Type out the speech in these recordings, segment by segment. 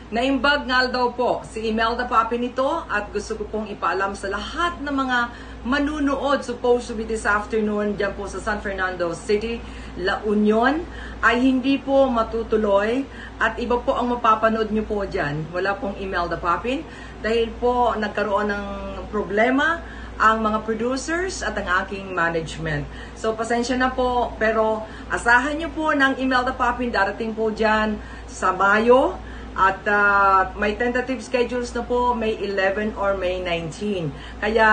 Naimbag nga daw po si Imelda Papi nito at gusto ko pong ipaalam sa lahat ng mga manunood supposed to be this afternoon dyan po sa San Fernando City, La Union, ay hindi po matutuloy at iba po ang mapapanood nyo po dyan. Wala pong Imelda Papin dahil po nagkaroon ng problema ang mga producers at ang aking management. So, pasensya na po, pero asahan nyo po ng Imelda Papin, darating po dyan sa Mayo. At may tentative schedules na po, May 11 or May 19. Kaya,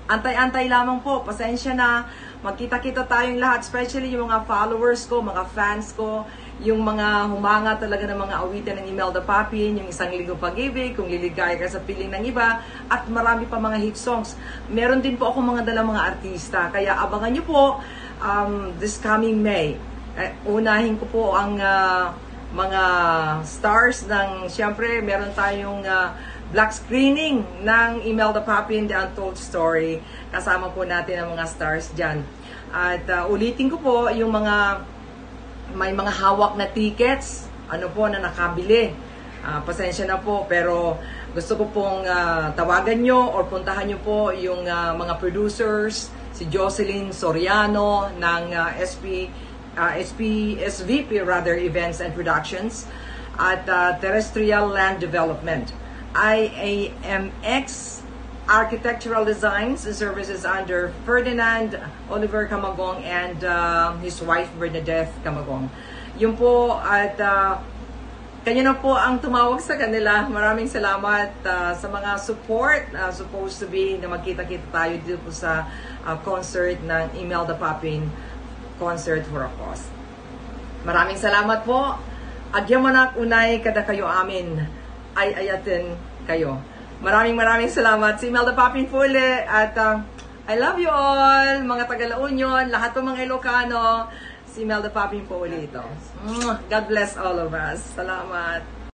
antay-antay lamang po, pasensya na. Magkita-kita tayong lahat, especially yung mga followers ko, mga fans ko, yung mga humanga talaga ng mga awitin ng Imelda Papin, yung Isang Linggo Pag-ibig, Kung Liligaya Ka sa Piling ng Iba, at marami pa mga hit songs. Meron din po ako mga dalang mga artista, kaya abangan nyo po this coming May. Unahin ko po ang mga stars ng, siyempre, meron tayong black screening ng Imelda Papin, The Untold Story. Kasama po natin ang mga stars dyan. At ulitin ko po, yung may mga hawak na tickets, ano po, na nakabili. Pasensya na po, pero gusto ko pong tawagan nyo or puntahan nyo po yung mga producers, si Jocelyn Soriano ng SVP rather, Events and Productions, at Terrestrial Land Development. IAMX Architectural Designs Services under Ferdinand Oliver Camagong and his wife Bernadette Camagong. Yun po, at kanya na po ang tumawag sa kanila. Maraming salamat sa mga support. Supposed to be na magkita-kita tayo dito po sa concert ng Imelda Papin, Concert for a Cause. Maraming salamat po. Agyaman unay kada kayo amin ay ayatin kayo. Maraming salamat. Si Imelda Papin po ulit. At I love you all, mga taga-La Union, lahat po mga Ilocano. Si Imelda Papin po ulit ito. God bless all of us. Salamat.